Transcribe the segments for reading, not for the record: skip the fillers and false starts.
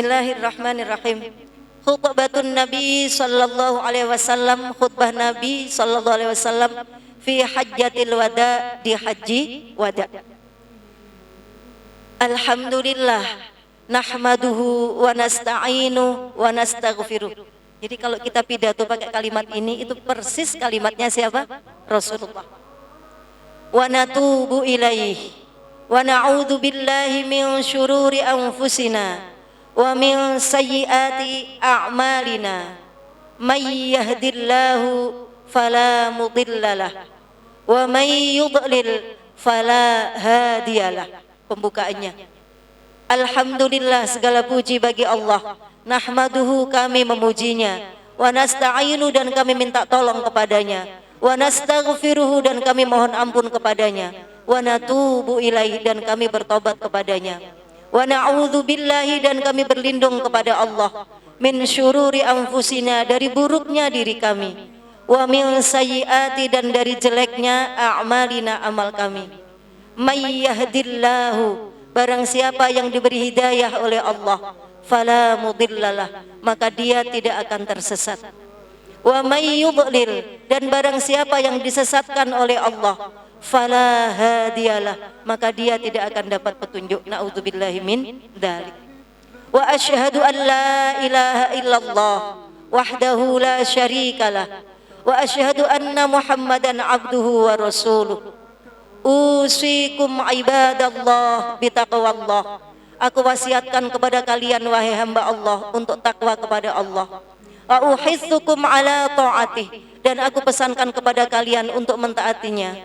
Bismillahirrahmanirrahim. Khutbatun Nabi sallallahu alaihi wasallam, khutbah Nabi sallallahu alaihi wasallam fi hajjatil wada, di haji wada. Alhamdulillah nahmaduhu wa nasta'inu wa nastaghfiruh. Jadi kalau kita pidato pakai kalimat ini, itu persis kalimatnya siapa? Rasulullah. Wa natubu ilaihi wa na'udzu billahi min syururi anfusina wa min sayyiati a'malina. May yahdillahu fala mudhillalah wa may yudlil fala hadiyalah. Pembukaannya, alhamdulillah, segala puji bagi Allah. Nahmaduhu, kami memujinya. Wa nasta'inu, dan kami minta tolong kepadanya. Wa nastaghfiruhu, dan kami mohon ampun kepadanya. Wa natubu ilaihi, dan kami bertobat kepadanya. Wa na'udzu billahi, dan kami berlindung kepada Allah. Min syururi anfusina, dari buruknya diri kami. Wa min sayyiati, dan dari jeleknya a'malina, amal kami. May yahdillahu, barang siapa yang diberi hidayah oleh Allah, fala mudhillalah, maka dia tidak akan tersesat. Wa may yudlil, dan barang siapa yang disesatkan oleh Allah, fala hadiyalah, maka dia tidak akan dapat petunjuk. Na'udzubillahi min dzalik. Wa asyhadu an la ilaha illallah wahdahu la syarikalah wa asyhadu anna Muhammadan abduhu wa rasuluh. Usikum ibadallah bitaqwallah. Aku wasiatkan kepada kalian wahai hamba Allah untuk takwa kepada Allah. Wa uhitsukum ala ta'atih, dan aku pesankan kepada kalian untuk mentaatinya.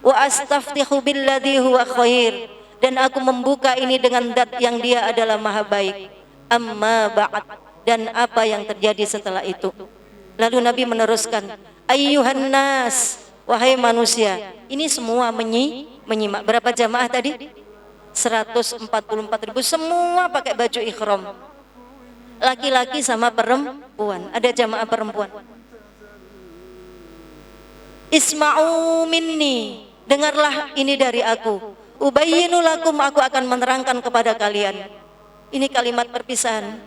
Wa astaftihu billadzi huwa khair, dan aku membuka ini dengan zat yang dia adalah maha baik. Amma ba'd, dan apa yang terjadi setelah itu. Lalu Nabi meneruskan, ayyuhan nas, wahai manusia. Ini semua menyimak. Berapa jamaah tadi? 144.000, semua pakai baju ihram. Laki-laki sama perempuan. Ada jamaah perempuan. Isma'u minni, dengarlah ini dari aku. Ubayyinu lakum, aku akan menerangkan kepada kalian. Ini kalimat perpisahan.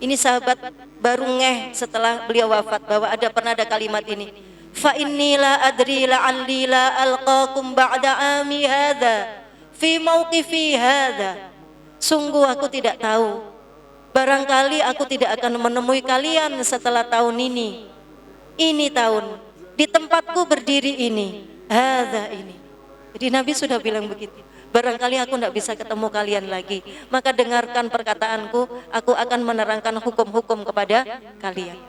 Ini sahabat baru ngeh setelah beliau wafat bahwa pernah ada kalimat ini. Fa inni la adri la'alli la alqakum ba'da ami hadza fi mauqifi hadza. Sungguh aku tidak tahu, barangkali aku tidak akan menemui kalian setelah tahun ini. Ini tahun, di tempatku berdiri ini, hadza ini. Jadi Nabi sudah bilang begitu. Barangkali aku tidak bisa ketemu kalian lagi, maka dengarkan perkataanku, aku akan menerangkan hukum-hukum kepada kalian.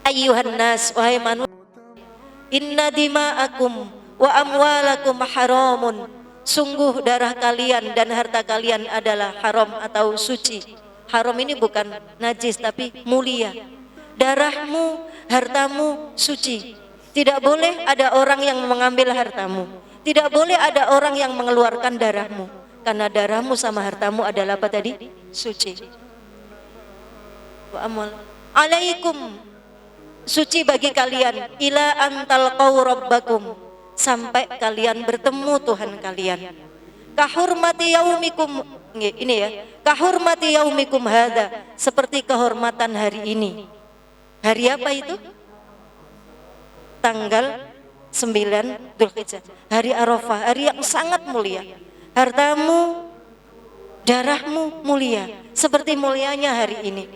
Ayyuhan nas, wahai manusia, inna dima'akum wa amwalakum haramun, sungguh darah kalian dan harta kalian adalah haram atau suci. Haram ini bukan najis tapi mulia. Darahmu, hartamu suci. Tidak boleh ada orang yang mengambil hartamu. Tidak boleh ada orang yang mengeluarkan darahmu, karena darahmu sama hartamu adalah apa tadi? Suci. Wa amal alaikum, suci bagi kalian, ila antal rabbakum, sampai kalian bertemu Tuhan kalian. Kahurmati yaumikum, ini ya, kahurmati yaumikum hadza, seperti kehormatan hari ini. Hari apa itu? Tanggal 9 Dzulhijjah, hari Arafah, hari yang sangat mulia. Hartamu, darahmu mulia, seperti mulianya hari ini.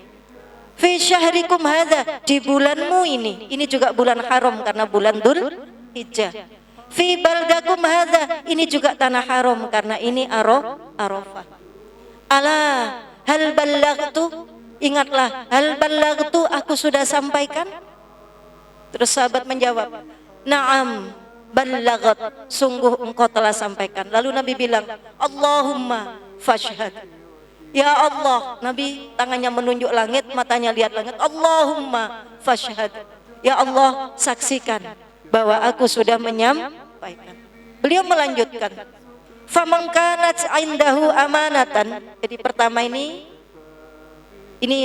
Fi syahrikum hadza, di bulanmu ini juga bulan haram karena bulan Dzulhijjah. Fi baldakum hadza, ini juga tanah haram karena ini Arafah. Ala hal ballaghtu, ingatlah, hal ballaghtu, aku sudah sampaikan. Terus sahabat menjawab, na'am ballaghat, sungguh engkau telah sampaikan. Lalu Nabi bilang, Allahumma fashhad. Ya Allah, Nabi tangannya menunjuk langit, matanya lihat langit. Allahumma fashhad. Ya Allah, saksikan bahwa aku sudah menyampaikan. Beliau melanjutkan, faman kanat indahu amanatan. Jadi pertama ini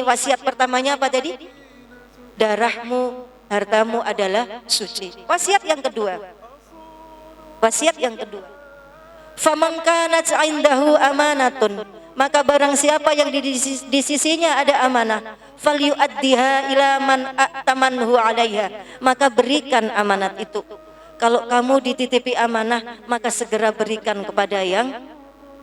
wasiat pertamanya apa tadi? Darahmu, hartamu adalah suci. Wasiat yang kedua. Faman kanat 'indahu amanatun, maka barang siapa yang di sisinya ada amanah, falyu'addiha ila man atamanhu 'alaiha, maka berikan amanat itu. Kalau kamu dititipi amanah, maka segera berikan kepada yang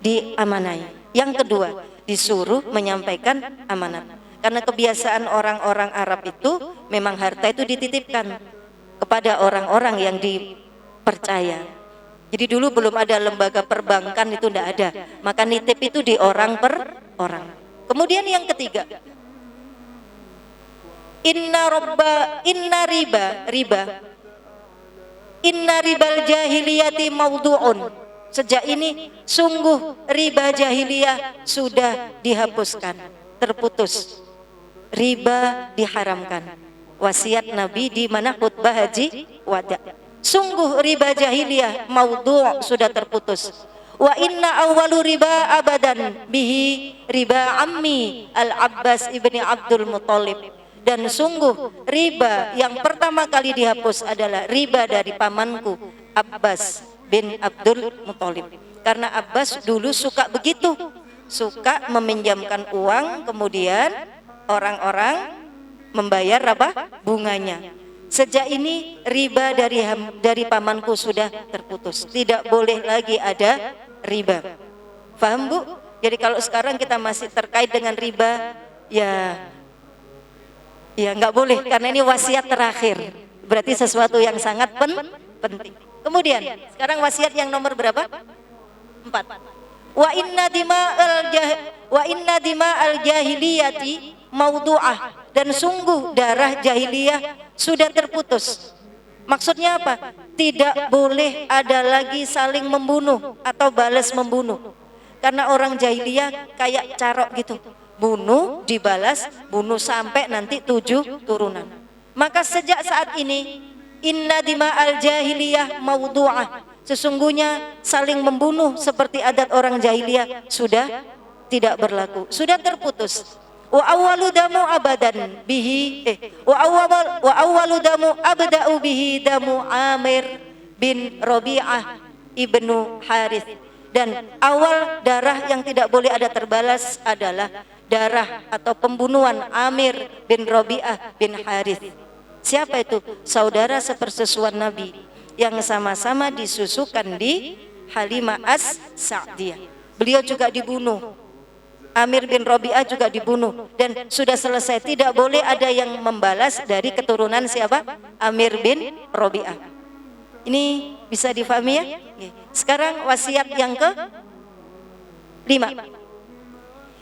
diamanai. Yang kedua, disuruh menyampaikan amanat. Karena kebiasaan orang-orang Arab itu memang harta itu dititipkan kepada orang-orang yang dipercaya. Jadi dulu belum ada lembaga perbankan, itu tidak ada. Maka nitip itu di orang per orang. Kemudian yang ketiga, inna ribal jahiliyati maudu'un. Sejak ini sungguh riba jahiliyah sudah dihapuskan, terputus. Riba diharamkan. Wasiat Nabi di mana khutbah haji wada. Sungguh riba jahiliyah maudhu' sudah terputus. Wa inna awwalu riba abadan bihi riba ammi Al-Abbas ibni Abdul Muthalib. Dan sungguh riba yang pertama kali dihapus adalah riba dari pamanku Abbas bin Abdul Muthalib. Karena Abbas dulu suka begitu, suka meminjamkan uang, kemudian orang-orang membayar apa? Bunganya. Sejak ini riba dari pamanku sudah terputus. Tidak boleh lagi ada riba. Paham Bu? Jadi kalau sekarang kita masih terkait dengan riba, ya nggak boleh, karena ini wasiat terakhir. Berarti sesuatu yang sangat penting. Kemudian sekarang wasiat yang nomor berapa? 4. Wa inna dima'al jahiliyati maudu'ah, dan sungguh darah jahiliyah sudah terputus. Maksudnya apa? Tidak boleh ada lagi saling membunuh atau balas membunuh. Karena orang jahiliyah kayak carok gitu, bunuh dibalas, bunuh sampai nanti 7 turunan. Maka sejak saat ini inna dima'al jahiliyah maudu'ah, sesungguhnya saling membunuh seperti adat orang jahiliyah sudah tidak berlaku, sudah terputus. Wa awwalu damu abadan bihi wa awwalu damu abda'u bihi damu Amir bin Rabi'ah ibnu Harith, dan awal darah yang tidak boleh ada terbalas adalah darah atau pembunuhan Amir bin Rabi'ah bin Harith. Siapa itu? Saudara sepersusuan Nabi yang sama-sama disusukan di Halimah As-Sa'diyah. Beliau juga dibunuh, Amir bin Rabi'ah juga dibunuh, dan sudah selesai. Tidak boleh ada yang membalas dari keturunan siapa? Amir bin Rabi'ah. Ini bisa difahami ya? Sekarang wasiat yang ke-5.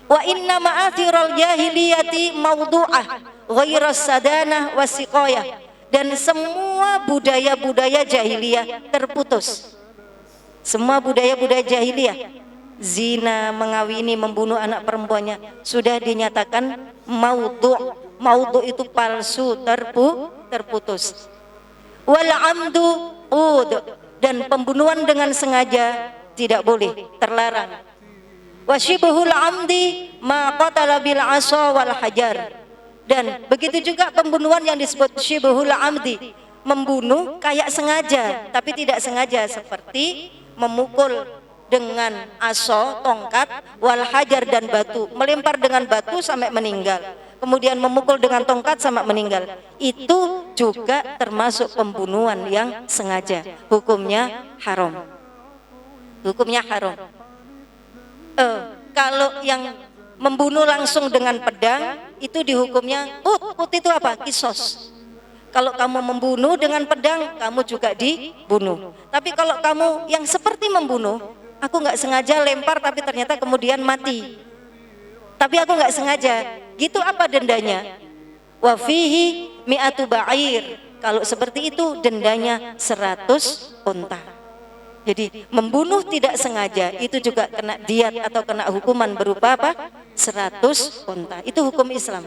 Wa inna ma'athiral jahiliyati maudu'ah ghairas sadanah wasiqayah, dan semua budaya-budaya jahiliyah terputus. Semua budaya-budaya jahiliyah, zina, mengawini, membunuh anak perempuannya sudah dinyatakan maudhu'. Maudhu' itu palsu, terputus. Wal amdu ud, dan pembunuhan dengan sengaja tidak boleh, terlarang. Wasyibhul amdi ma qatala bil asa wal hajar, dan begitu juga pembunuhan yang disebut syibhul amdi, membunuh kayak sengaja tapi tidak sengaja, seperti memukul dengan aso, tongkat, wal hajar, dan batu, melempar dengan batu sampai meninggal, kemudian memukul dengan tongkat sampai meninggal. Itu juga termasuk pembunuhan yang sengaja, hukumnya haram. Hukumnya haram. Kalau yang membunuh langsung dengan pedang itu dihukumnya ut itu apa? Kisos. Kalau kamu membunuh dengan pedang, kamu juga dibunuh. Tapi kalau kamu yang seperti membunuh, aku nggak sengaja lempar tapi ternyata kemudian mati, tapi aku nggak sengaja, gitu, apa dendanya? Wa fihi mi'atu ba'ir, kalau seperti itu dendanya 100 unta. Jadi membunuh tidak sengaja itu juga kena diat atau kena hukuman berupa apa? 100 unta. Itu hukum Islam.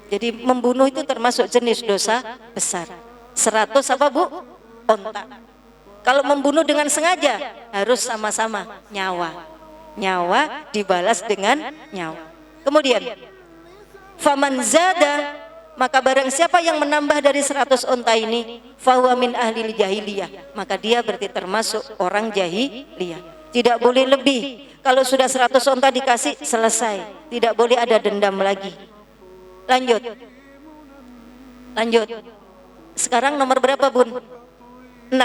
Jadi membunuh itu termasuk jenis dosa besar. 100 apa Bu? Unta. Kalau membunuh dengan sengaja harus sama-sama nyawa dibalas dengan nyawa. Kemudian faman zada, maka barang siapa yang menambah dari 100 unta ini, fahuwa min ahli jahiliyah, maka dia berarti termasuk orang jahiliyah. tidak boleh lebih. Kalau sudah 100 onta dikasih, selesai, tidak boleh ada dendam lagi. Lanjut. Sekarang nomor berapa, Bun? 6.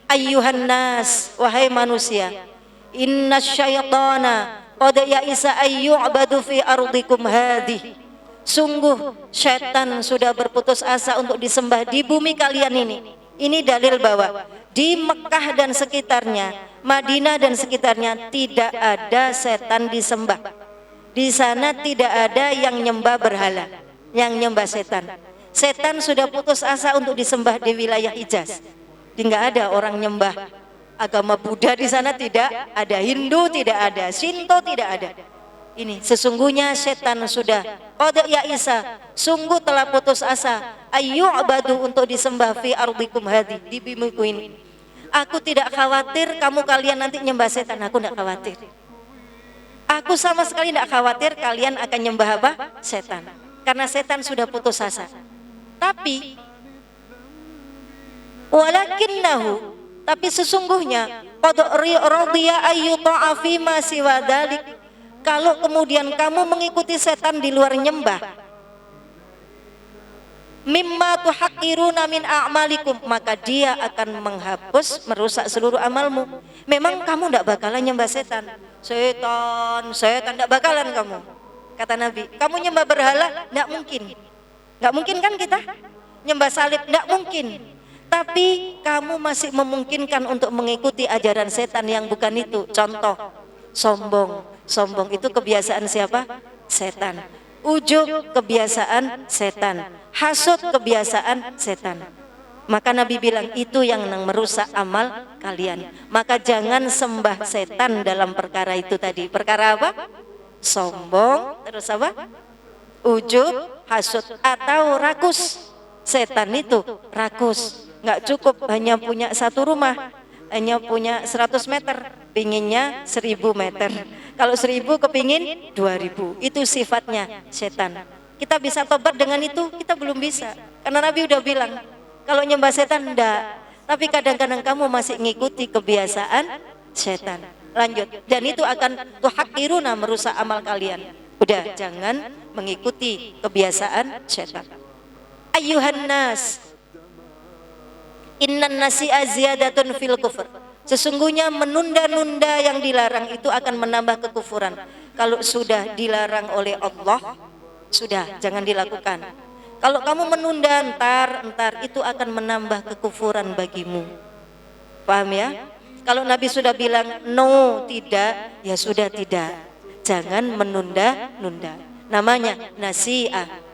Ayyuhan nas, wahai manusia, inna syaitana qad ya'isa ayyu'badu fi ardikum hadhi. Sungguh syaitan sudah berputus asa untuk disembah di bumi kalian ini. Ini dalil bahwa di Mekah dan sekitarnya, Madinah dan sekitarnya tidak ada setan disembah. Di sana tidak ada yang nyembah berhala, yang nyembah setan. Setan sudah putus asa untuk disembah di wilayah Hijaz. Tidak ada orang nyembah agama Buddha di sana, tidak ada. Hindu tidak ada, Shinto tidak ada. Ini sesungguhnya setan sudah qad ya'isa, sungguh telah putus asa, ayyu'badu untuk disembah fi ardikum hadhi, di bumiku ini. Aku tidak khawatir kalian nanti nyembah setan, aku tidak khawatir. Aku sama sekali tidak khawatir kalian akan nyembah apa? Setan. Karena setan sudah putus asa. Tapi walakinnahu, tapi sesungguhnya qad radiya ayyuta'a fi ma siwa dzalik. Kalau kemudian kamu mengikuti setan di luar nyembah, mimma tuhaqqiruna min a'malikum, maka dia akan menghapus, merusak seluruh amalmu. Memang kamu tidak bakalan nyembah setan. Setan tidak bakalan kamu. Kata Nabi, kamu nyembah berhala? Tidak mungkin. Tidak mungkin kan kita? Nyembah salib? Tidak mungkin. Tapi kamu masih memungkinkan untuk mengikuti ajaran setan yang bukan itu. Contoh, sombong. Sombong itu kebiasaan siapa? Setan. Ujub kebiasaan setan. Hasud kebiasaan setan. Maka Nabi bilang itu yang merusak amal kalian. Maka jangan sembah setan dalam perkara itu tadi. Perkara apa? Sombong, terus apa? Ujub, hasud, atau rakus. Setan itu rakus. Nggak cukup hanya punya satu rumah, hanya punya 100 meter, pinginnya 1000 meter. Kalau 1000 kepingin 2000. Itu sifatnya setan. Kita bisa tobat dengan itu? Kita belum bisa. Karena Nabi udah bilang, kalau nyembah setan enggak. Tapi kadang-kadang kamu masih ngikuti kebiasaan setan. Lanjut. Dan itu akan tuhaqqiruna, merusak amal kalian. Udah, jangan mengikuti kebiasaan setan. Ayyuhan nas, innan nasi'a ziyadatun fil kufr. Sesungguhnya menunda-nunda yang dilarang itu akan menambah kekufuran. Kalau sudah dilarang oleh Allah, sudah jangan dilakukan. Kalau kamu menunda entar itu akan menambah kekufuran bagimu. Paham ya? Kalau Nabi sudah bilang no, tidak, ya sudah tidak. Jangan menunda-nunda. Namanya nasi'ah.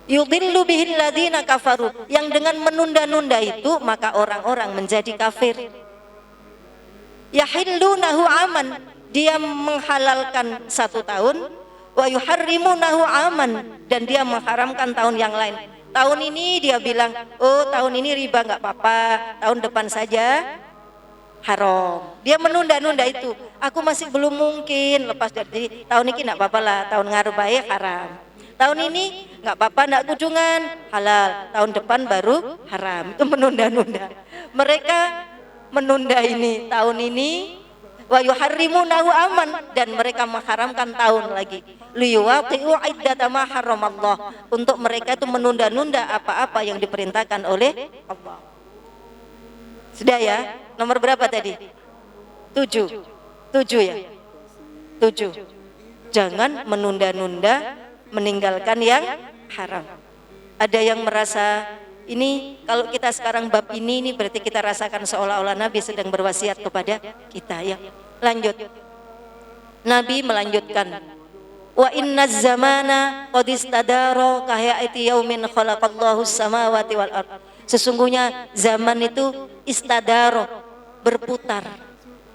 Yudillu bihil ladina kafaru. Yang dengan menunda-nunda itu maka orang-orang menjadi kafir. Yahillunahu aman, dia menghalalkan 1 tahun, wa yuharrimunahu aman, dan dia mengharamkan tahun yang lain. Tahun ini dia bilang, oh tahun ini riba nggak apa-apa, tahun depan saja haram. Dia menunda-nunda itu. Aku masih belum mungkin lepas dari tahun ini, nggak apa-apa lah, tahun ngaruh baik haram. Tahun ini nggak apa-apa, nggak kunjungan, halal. Tahun depan baru haram. Itu menunda-nunda. Mereka menunda ini, tahun ini, wa yuharrimunahu aman, dan mereka mengharamkan tahun lagi. Liyuwaqi'u iddata ma haramallah, untuk mereka itu menunda-nunda apa-apa yang diperintahkan oleh Allah. Sudah ya? Nomor berapa tadi? 7. 7 ya? 7. Jangan menunda-nunda meninggalkan yang haram. Ada yang merasa ini kalau kita sekarang bab ini berarti kita rasakan seolah-olah Nabi sedang berwasiat kepada kita ya. Lanjut. Nabi melanjutkan, wa inna zamana qad istadara ka hayati yaumin khalaqallahu samawati wal ard. Sesungguhnya zaman itu istadara, berputar.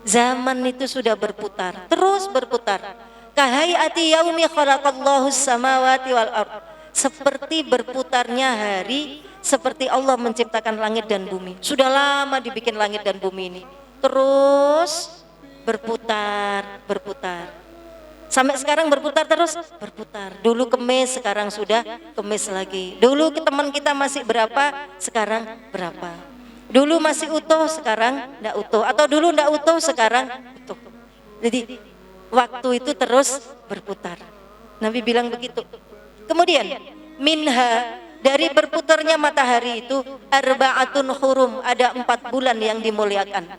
Zaman itu sudah berputar, terus berputar. Ka hayati yaumi khalaqallahu samawati wal ard. Seperti berputarnya hari, seperti Allah menciptakan langit dan bumi. Sudah lama dibikin langit dan bumi ini, terus berputar, berputar. Sampai sekarang berputar terus, berputar. Dulu kemis, sekarang sudah kemis lagi. Dulu teman kita masih berapa, sekarang berapa. Dulu masih utuh, sekarang enggak utuh, atau dulu enggak utuh, sekarang utuh. Jadi waktu itu terus berputar. Nabi bilang begitu. Kemudian minha, dari berputarnya matahari itu arba'atun hurum, ada 4 bulan yang dimuliakan.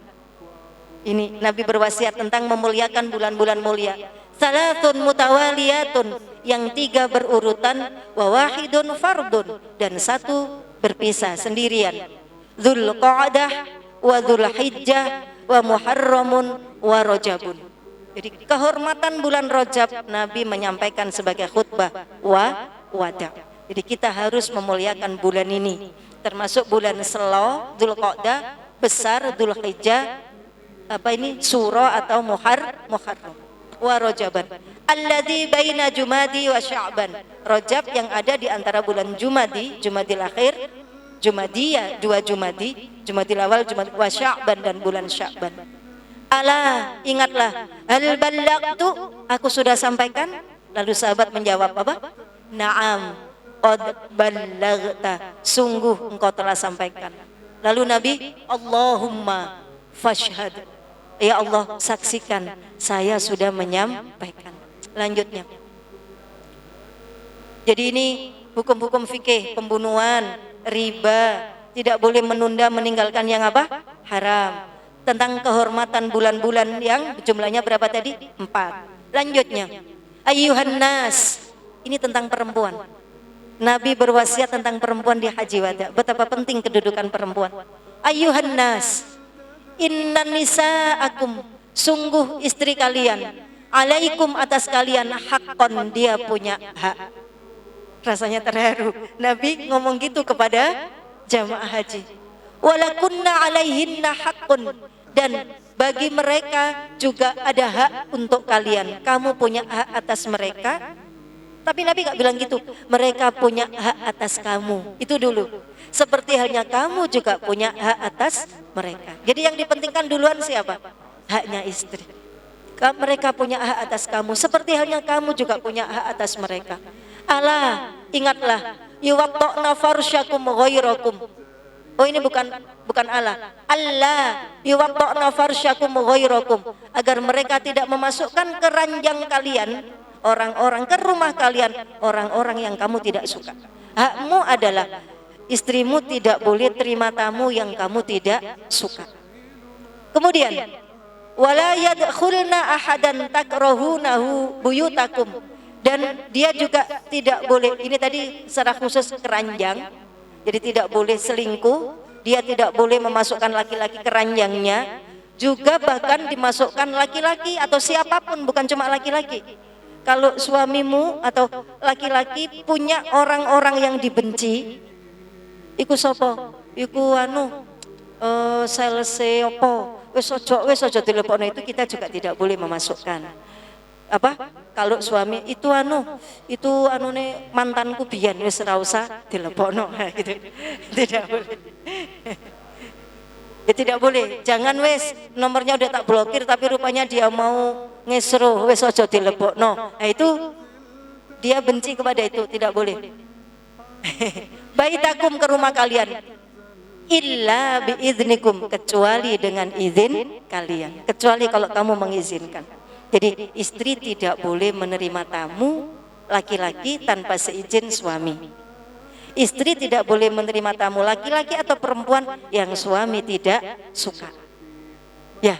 Ini Nabi berwasiat tentang memuliakan bulan-bulan mulia. Salatun mutawaliyatun, yang 3 berurutan, wa wahidun fardun, dan 1 berpisah sendirian. Dzulqa'dah wa Dzulhijjah wa Muharramun wa Rajabun. Jadi kehormatan bulan Rajab Nabi menyampaikan sebagai khutbah wada. Jadi kita harus memuliakan bulan ini, termasuk bulan Selo, Dzulqa'dah, besar, Dzulhijjah, Suro atau Muharram, wa Rajaban alladzi baina Jumadi wa Sya'ban. Rajab yang ada di antara bulan Jumadil akhir, Jumadiyah, 2 Jumadil awal, wa Sya'ban, dan bulan Sya'ban. Ala, ingatlah, hal ballagtu, aku sudah sampaikan. Lalu sahabat menjawab apa? Na'am, qad ballagta, sungguh engkau telah sampaikan. Lalu Nabi, Allahumma fashhad, ya Allah saksikan saya sudah menyampaikan. Lanjutnya, jadi ini hukum-hukum fikih, pembunuhan, riba, tidak boleh menunda meninggalkan yang apa? Haram. Tentang kehormatan bulan-bulan yang jumlahnya berapa tadi? 4. Lanjutnya, ayyuhan nas, ini tentang perempuan. Nabi berwasiat tentang perempuan di haji wada. Betapa penting kedudukan perempuan. Ayyuhan nas, inna nisa'akum, sungguh istri kalian, alaikum, atas kalian, haqqon, dia punya hak. Rasanya terharu Nabi ngomong gitu kepada jamaah haji. Walakunna alaihinna haqqun, dan bagi mereka juga ada hak untuk kalian. Kamu punya hak atas mereka. Tapi Nabi gak bilang gitu, mereka punya hak atas kamu. Itu dulu. Seperti halnya kamu juga punya hak atas mereka. Jadi yang dipentingkan duluan siapa? Haknya istri. Mereka punya hak atas kamu, seperti halnya kamu juga punya hak atas mereka. Ala, ingatlah, yuwatta'na farsyakum ghairakum. Oh, ini bukan Allah. Allah yuwatta'na farsyakum ghairakum, agar mereka tidak memasukkan ke ranjang kalian orang-orang, ke rumah kalian orang-orang yang kamu tidak suka. Hakmu adalah istrimu tidak boleh terima tamu yang kamu tidak suka. Kemudian wala yadkhulna ahadan takrahunahu buyutakum, dan dia juga tidak boleh, ini tadi secara khusus keranjang, jadi tidak boleh selingkuh, dia tidak boleh memasukkan laki-laki ke ranjangnya, juga bahkan dimasukkan laki-laki atau siapapun, bukan cuma laki-laki. Kalau suamimu atau laki-laki punya orang-orang yang dibenci, iku sapa? Iku salese apa? Wis aja dilepokno, itu kita juga tidak boleh memasukkan. Kalau suami itu mantanku biyen, wis ora usah dilepokno gitu. Tidak boleh. Ya tidak boleh. Jangan wis nomornya udah tak blokir tapi rupanya dia mau ngesro, wis aja dilepokno. Nah itu dia benci kepada itu, tidak boleh. Baitakum, ke rumah kalian, illa biiznikum, kecuali dengan izin kalian, kecuali kalau kamu mengizinkan. Jadi istri tidak boleh menerima tamu laki-laki tanpa seizin suami. Istri tidak boleh menerima tamu laki-laki atau perempuan yang suami tidak suka. Ya.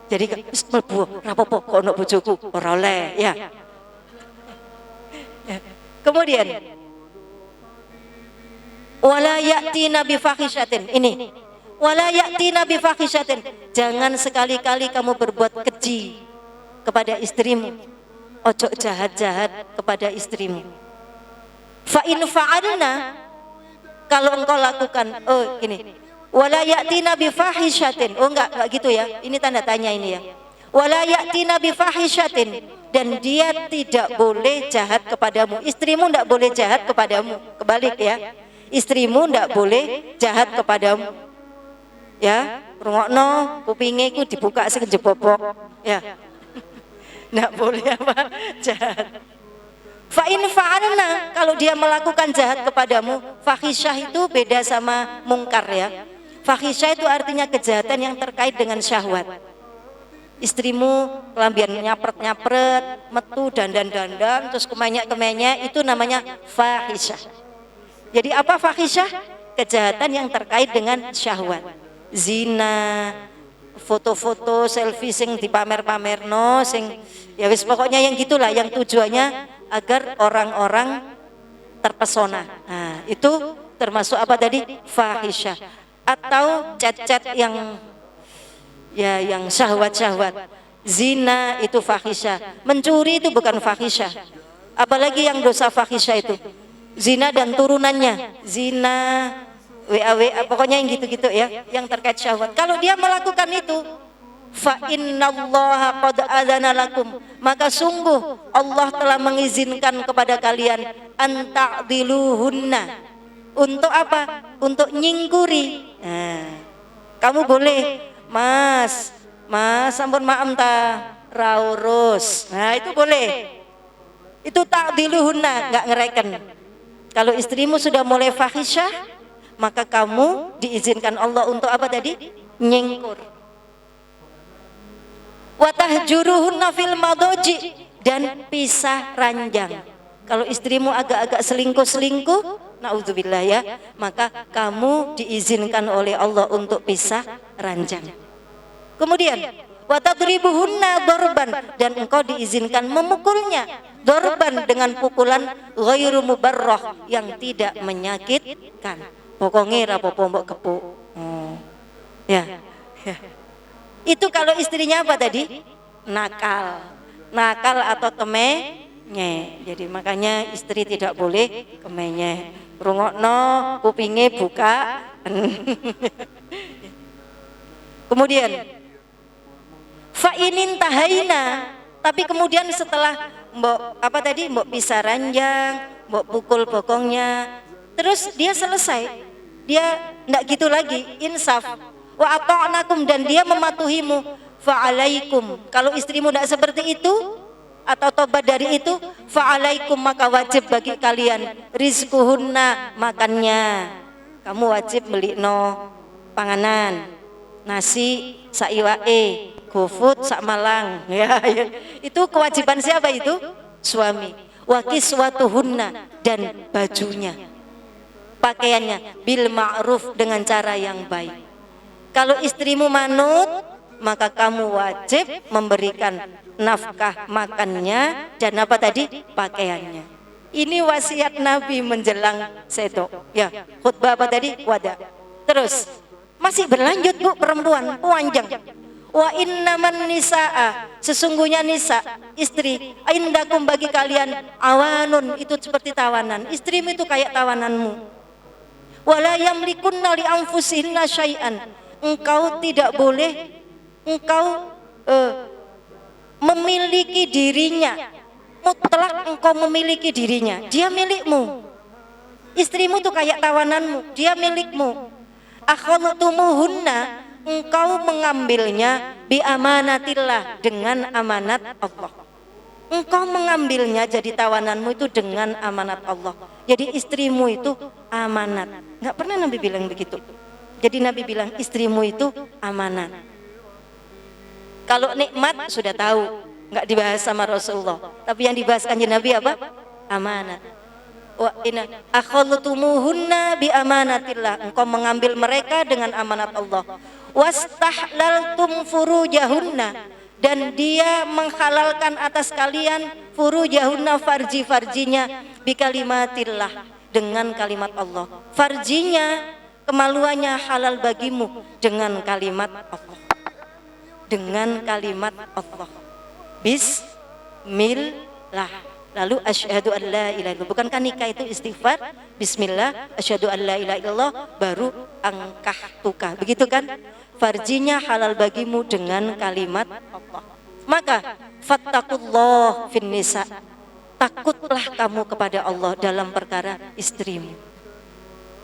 Jadi mlebu rapopo kok ono bojoku ora oleh, ya. Kemudian wala ya'tina bi fahishatin, ini wala ya'tina bi fahishatin, jangan sekali-kali kamu berbuat keji kepada istrimu. Ojo jahat-jahat kepada istrimu. Fa in fa'alna, kalau engkau lakukan, gini, wala ya'tina bi fahishatin, enggak gitu ya, ini tanda tanya ini ya. Wala ya'tina bi fahishatin, dan dia tidak boleh jahat kepadamu, istrimu tidak boleh jahat kepadamu, kebalik ya, istrimu tidak boleh jahat kepadamu, ya. Rungokno kupinge iku dibuka sing jebobok, ya. Nggak boleh jahat. Fa in fa'alna, kalau dia melakukan jahat kepadamu, fahisyah itu beda sama mungkar ya. Fahisyah itu artinya kejahatan yang terkait dengan syahwat. Istrimu kelambian nyapret-nyapret, metu, dandan-dandan, terus kemenyek-kemenyek, itu namanya fahisyah. Jadi apa fahisyah? Kejahatan yang terkait dengan syahwat. Zina, foto-foto, selfie sing dipamer-pamerno, sing ya wis pokoknya yang gitulah, yang tujuannya agar orang-orang terpesona. Nah, itu termasuk apa tadi? Fahisyah. Atau cat-cat yang ya yang syahwat-syahwat. Zina itu fahisyah. Mencuri itu bukan fahisyah. Apalagi yang dosa fahisyah itu zina dan turunannya, zina, WA, pokoknya yang gitu-gitu ya, yang terkait syahwat. Kalau dia melakukan itu, fa innallaha qad adzana lakum, maka sungguh Allah telah mengizinkan kepada kalian an ta'diluhunna. Untuk apa? Untuk nyingkuri. Nah, kamu boleh, Mas, sampun maem ta raurus. Nah, itu boleh. Itu ta'diluhunna, enggak ngereken. Kalau istrimu sudah mulai fahisyah, maka kamu diizinkan Allah untuk apa tadi? Nyingkur. Wa tahjuruhunna fil madaji, dan pisah ranjang. Kalau istrimu agak-agak selingkuh-selingkuh, naudzubillah ya, maka kamu diizinkan oleh Allah untuk pisah ranjang. Kemudian wa tadribuhunna darban, dan engkau diizinkan memukulnya, darban dengan pukulan ghairu mubarrah, yang tidak menyakitkan. Pokoknya rapopo mbok kepuk. Ya. Itu kalau istrinya apa tadi? Nakal atau kemenye. Jadi makanya istri tidak boleh kemenye. Rungokno kupinge buka. Kemudian fa'inin tahaina, tapi kemudian setelah mbok apa tadi, mbok pisah ranjang, mbok pukul bokongnya, terus dia selesai, dia ndak gitu lagi, insaf, wa ata'nakum, dan dia mematuhimu, fa'alaikum. Kalau istrimu ndak seperti itu atau tobat dari itu, fa'alaikum, maka wajib bagi kalian rizquhunna, makannya. Kamu wajib beli no panganan, nasi saiwae, GoFood sak Malang, ya. Itu kewajiban siapa itu? Suami. Wa kiswatuhunna, dan bajunya, pakaiannya, bil ma'ruf, dengan cara yang baik. Kalau istrimu manut, maka kamu wajib memberikan nafkah makannya dan apa tadi? Pakaiannya. Ini wasiat Nabi menjelang sedo. Ya, khutbah apa tadi? Wada. Terus masih berlanjut Bu, perempuan panjang. Wa innaman nisaa, sesungguhnya nisa, istri, indakum, bagi kalian, awanun, itu seperti tawanan. Istrimu itu kayak tawananmu. Wala yamlikunna li anfusihinna syai'an, engkau tidak boleh memiliki dirinya, mutlak engkau memiliki dirinya, dia milikmu. Istrimu itu kayak tawananmu, dia milikmu. Akhadtumuhunna, engkau mengambilnya bi amanatillah, dengan amanat Allah. Engkau mengambilnya jadi tawananmu itu dengan amanat Allah. Jadi istrimu itu amanat. Enggak pernah Nabi bilang begitu. Jadi Nabi bilang istrimu itu amanat. Kalau nikmat sudah tahu, enggak dibahas sama Rasulullah. Tapi yang dibahas kanjeng Nabi apa? Amanat. Wa inna akhadtumuhunna bi amanatillah, engkau mengambil mereka dengan amanat Allah. Wastahlaltum furujahunna, dan dia menghalalkan atas kalian furujahunna, farji-farjinya, bi kalimatillah, dengan kalimat Allah. Farjinya, kemaluannya halal bagimu dengan kalimat Allah. Dengan kalimat Allah. Bismillah. Lalu asyhadu an la ilaha illallah. Bukankah nikah itu istighfar? Bismillah, asyhadu an la ilaha illallah, baru angkahtuka. Begitu kan? Farjinya halal bagimu dengan kalimat Allah. Maka fattaqullah fin nisa, takutlah kamu kepada Allah dalam perkara istrimu.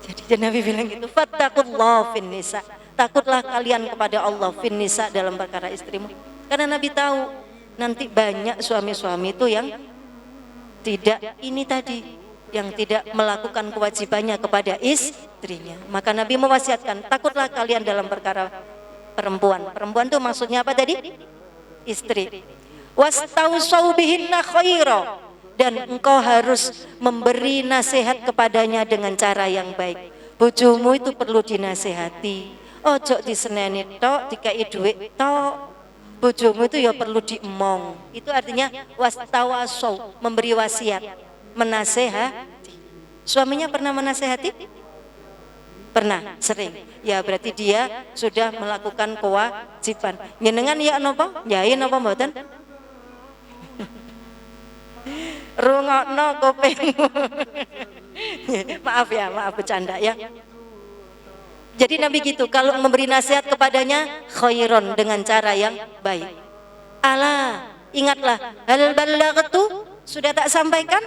Jadi Nabi bilang gitu, fattaqullah fin nisa, takutlah kalian kepada Allah fin nisa, dalam perkara istrimu. Karena Nabi tahu nanti banyak suami-suami itu yang tidak ini tadi, yang tidak melakukan kewajibannya kepada istrinya. Maka Nabi mewasiatkan, takutlah kalian dalam perkara perempuan. Perempuan itu maksudnya apa tadi? Istri. Wastausau bihinna khaira, dan engkau harus memberi nasihat kepadanya dengan cara yang baik. Bojomu itu perlu dinasehati. Ojo diseneni tok, dikai duit tok. Bojomu itu ya perlu diemong. Itu artinya wastawasau, memberi wasiat, menasehati. Suaminya pernah menasehati? Pernah, sering. Ya berarti dia sudah melakukan kewajiban. Njenengan ya napa? Yai napa mboten? Rungokno kupingmu. Maaf ya, maaf bercanda ya. Jadi Nabi gitu, kalau memberi nasihat kepadanya khairon, dengan cara yang baik. Ala, ingatlah, hal balaghtu, sudah tak sampaikan?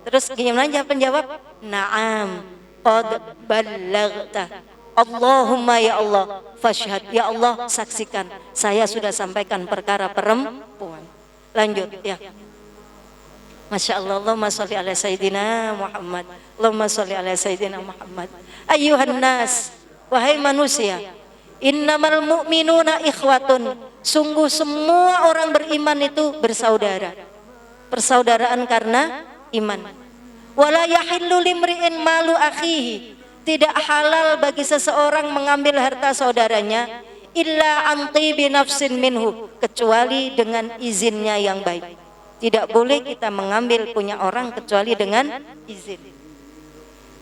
Terus gimana penjawab? Naam, qad ballaghta. Allahumma ya Allah, fashhad, ya Allah saksikan, saya sudah sampaikan perkara perempuan. Lanjut ya. Masya Allah, Allahumma sholli ala Sayyidina Muhammad, Allahumma sholli ala Sayyidina Muhammad. Ayyuhan nas, wahai manusia, innamal mu'minuna ikhwatun, sungguh semua orang beriman itu bersaudara. Persaudaraan karena iman. Wala yahillu limri'in malu akhihi, tidak halal bagi seseorang mengambil harta saudaranya illa an tibi nafsin minhu, kecuali dengan izinnya yang baik. Tidak boleh kita mengambil punya orang kecuali dengan izin.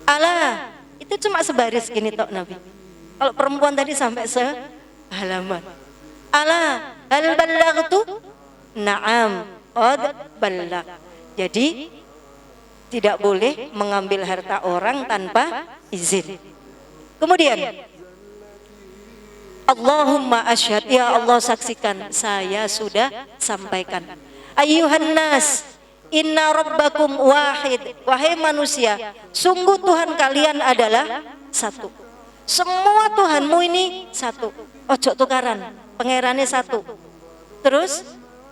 Alah, itu cuma sebaris gini tok Nabi. Kalau perempuan tadi sampai sehalaman. Alah, hal ballaghtu? Naam, qad ballagh. Jadi tidak boleh mengambil harta orang tanpa izin. Kemudian Allahumma asyhad, ya Allah saksikan, saya sudah sampaikan. Ayyuhan nas, inna rabbakum wahid, wahai manusia, sungguh Tuhan kalian adalah satu. Semua Tuhanmu ini satu, ojo tukaran, pangerannya satu. Terus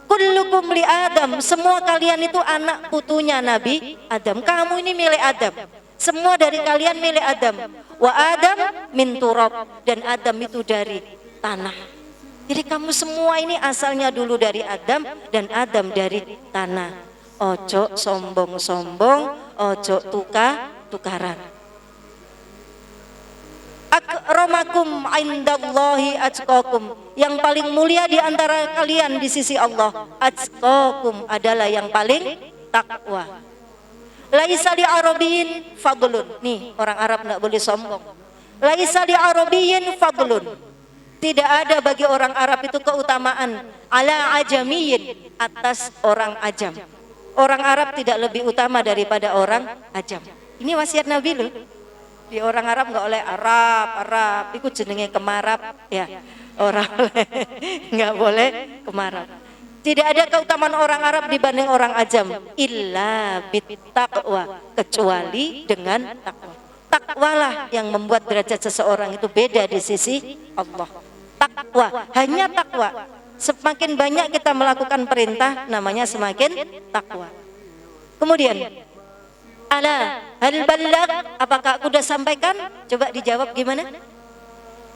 kullukum li Adam, semua kalian itu anak putunya Nabi Adam. Kamu ini milik Adam, semua dari kalian milik Adam. Wa Adam min turab, dan Adam itu dari tanah. Jadi kamu semua ini asalnya dulu dari Adam, dan Adam dari tanah. Ojo sombong-sombong, ojo tukaran. Akramakum indallahi atqakum, yang paling mulia di antara kalian di sisi Allah, atqakum, adalah yang paling takwa. Laisa li arabiyyin fadlun, nih orang Arab enggak boleh sombong. Laisa li arabiyyin fadlun, tidak ada bagi orang Arab itu keutamaan ala ajamiyin, atas orang ajam. Orang Arab tidak lebih utama daripada orang ajam. Ini wasiat Nabi loh. Di orang Arab enggak oleh Arab, ikut jenenge kemarap ya. Orang enggak boleh kemarap. Tidak ada keutamaan orang Arab dibanding orang ajam illa bittaqwa, kecuali dengan takwa. Takwalah yang membuat derajat seseorang itu beda di sisi Allah. Takwa, hanya takwa. Semakin banyak kita melakukan perintah, namanya semakin takwa. Kemudian, ala hal balagh, apakah aku sudah sampaikan? Coba dijawab gimana?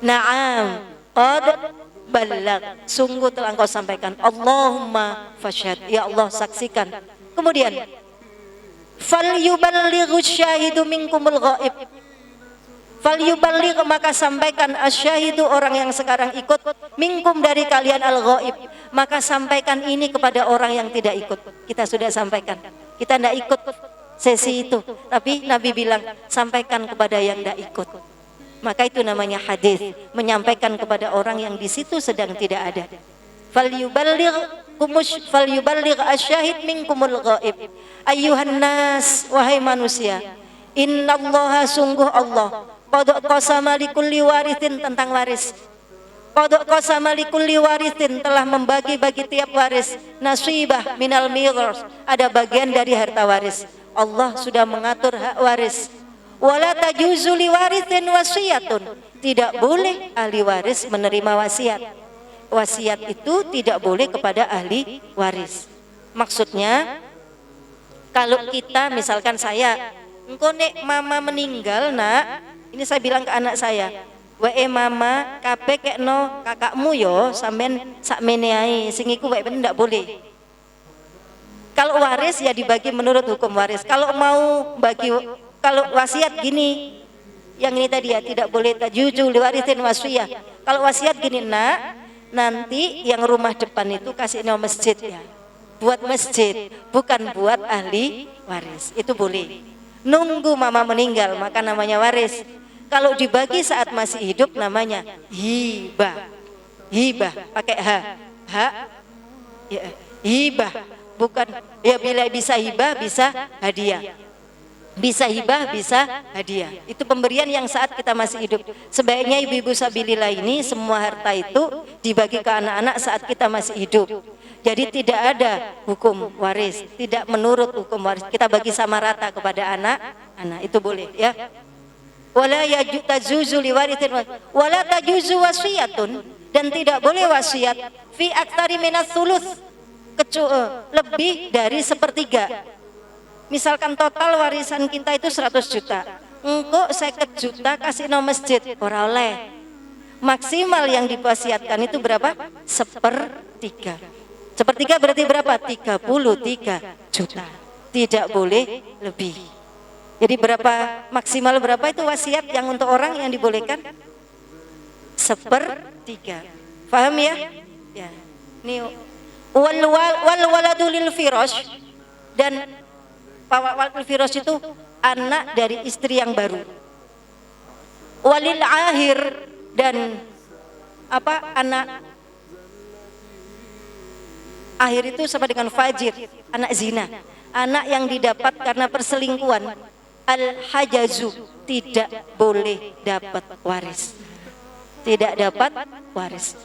Naam, qad balagh, sungguh telah engkau sampaikan. Allahumma fashhad, ya Allah saksikan. Kemudian, fal yuballighu syahidu minkumul ghaib, fal yuballigh, maka sampaikan asyahidu, orang yang sekarang ikut, minkum, dari kalian, al-ghaib, maka sampaikan ini kepada orang yang tidak ikut. Kita sudah sampaikan, kita tidak ikut sesi itu, tapi Nabi bilang sampaikan kepada yang tidak ikut. Maka itu namanya hadis, menyampaikan kepada orang yang di situ sedang tidak ada. Fal yuballigh asyahid minkumul ghaib. Ayyuhan nas, wahai manusia, innallaha, sungguh Allah, qad qasama likulli warithin, tentang waris. Qad qasama likulli warithin, telah membagi-bagi tiap waris, nasibah minal miras, ada bagian dari harta waris. Allah sudah mengatur hak waris. Wala tajuzu liwarithin wasiyatun, tidak boleh ahli waris menerima wasiat. Wasiat itu tidak boleh kepada ahli waris. Maksudnya Kalau kita misalkan saya, engko nek mama meninggal nak, ini saya bilang ke anak saya, wae mama kabeh kekno kakakmu yo sampean sakmene ae, sing iku wae ndak boleh. Kalau waris ya dibagi menurut hukum waris. Kalau mau bagi, kalau wasiat gini, yang ini tadi ya tidak boleh tajuju liwarisin wasiyah. Kalau wasiat gini nak, nanti yang rumah depan itu kasih nama masjid ya, buat masjid, bukan buat ahli waris. Itu boleh. Nunggu mama meninggal maka namanya waris. Kalau dibagi saat masih hidup namanya hibah. Hibah pakai h, ya, hibah. Bukan ya, bila bisa hibah bisa hadiah, bisa hibah bisa hadiah. Itu pemberian yang saat kita masih hidup. Sebaiknya ibu-ibu sabilillah ini semua harta itu dibagi ke anak-anak saat kita masih hidup. Jadi tidak ada hukum waris, tidak menurut hukum waris, kita bagi sama rata kepada anak-anak. Itu boleh ya. Wala tajuzu liwarithin wala tajuzu wasiyatun, dan tidak boleh wasiat fi aktsari minas thuluts, lebih dari sepertiga. Misalkan total warisan kita itu 100 juta, engkau 50 juta kasih no masjid, ora oleh. Maksimal yang diwasiatkan itu berapa? Sepertiga. Sepertiga berarti berapa? 33 juta. Tidak boleh lebih. Jadi berapa, maksimal berapa itu wasiat yang untuk orang yang dibolehkan? Sepertiga. Paham ya? Ya. Ini wal waladu lil firash, dan walul firash itu anak dari istri yang baru. Walil ahir, dan apa, anak ahir itu sama dengan fajir, anak zina, anak yang didapat karena perselingkuhan. Al hajazu, tidak boleh dapat waris, tidak dapat waris.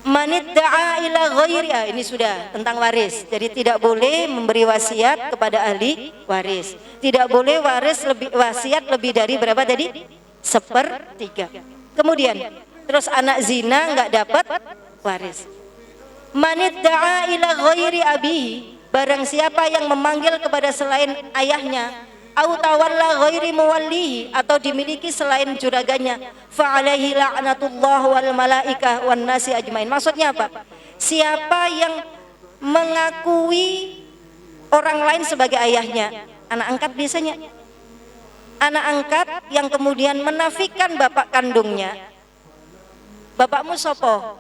Manidda'a ila ghairi, ini sudah tentang waris. Jadi tidak boleh memberi wasiat kepada ahli waris. Tidak boleh wasiat lebih dari berapa tadi? Sepertiga. Kemudian terus anak zina nggak dapat waris. Manidda'a ila ghairi abihi, barang siapa yang memanggil kepada selain ayahnya, au tawalla ghairi muwallihi, atau dimiliki selain juraganya, fa alaihi la'natullah wal malaikah wan nasi ajmain. Maksudnya apa? Siapa yang mengakui orang lain sebagai ayahnya, anak angkat biasanya, anak angkat yang kemudian menafikan bapak kandungnya. Bapakmu sopo?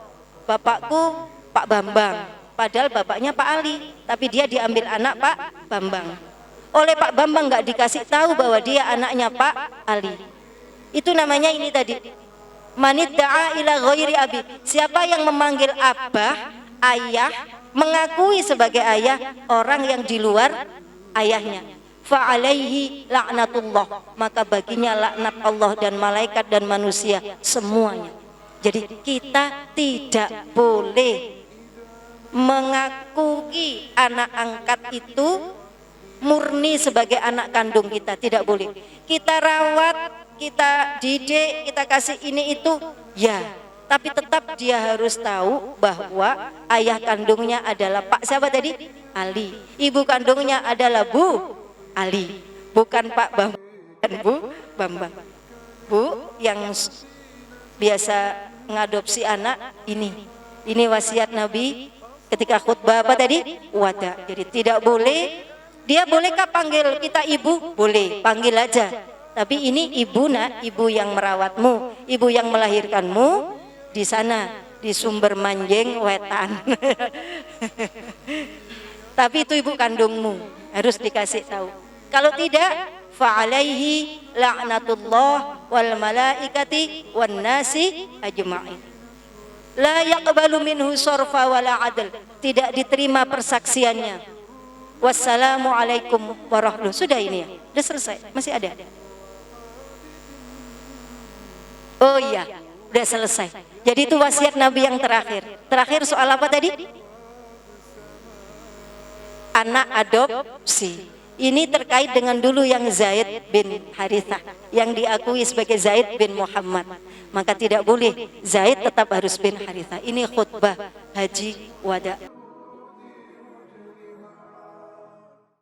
Bapakku Pak Bambang, padahal bapaknya Pak Ali, tapi dia diambil anak Pak Bambang. Oleh Pak Bambang nggak dikasih tahu bahwa dia anaknya Pak Ali. Itu namanya ini tadi, manidda'a ila ghairi abi, siapa yang memanggil abah, ayah, mengakui sebagai ayah orang yang di luar ayahnya, fa alaihi la'natullah, maka baginya laknat Allah dan malaikat dan manusia semuanya. Jadi kita tidak boleh mengakui anak angkat itu murni sebagai anak kandung kita, tidak boleh. Kita rawat, kita didik, kita kasih ini itu ya, tapi tetap dia harus tahu bahwa ayah kandungnya adalah Pak siapa tadi? Ali. Ibu kandungnya adalah Bu Ali, bukan Pak Bambang dan Bu Bambang. Bu yang biasa ngadopsi anak ini wasiat Nabi ketika khutbah apa tadi? Wada. Jadi tidak boleh. Dia bolehkah panggil kita ibu? Boleh, panggil aja. Tapi ini ibu nak, ibu yang merawatmu, ibu yang melahirkanmu di sana di Sumber Manjeng Wetan. Tapi itu ibu kandungmu, harus dikasih tahu. Kalau tidak, fa alaihi la'natullah wal malaikati wan nasi ajma'in. La yaqbalu minhu sarfa wala adl, tidak diterima persaksiannya. Wassalamualaikum warahmatullahi. Sudah ini ya, sudah selesai, masih ada. Oh iya, sudah selesai. Jadi itu wasiat Nabi yang terakhir. Terakhir soal apa tadi? Anak adopsi. Ini terkait dengan dulu yang Zaid bin Harithah, yang diakui sebagai Zaid bin Muhammad. Maka tidak boleh, Zaid tetap harus bin Harithah. Ini khutbah haji wada.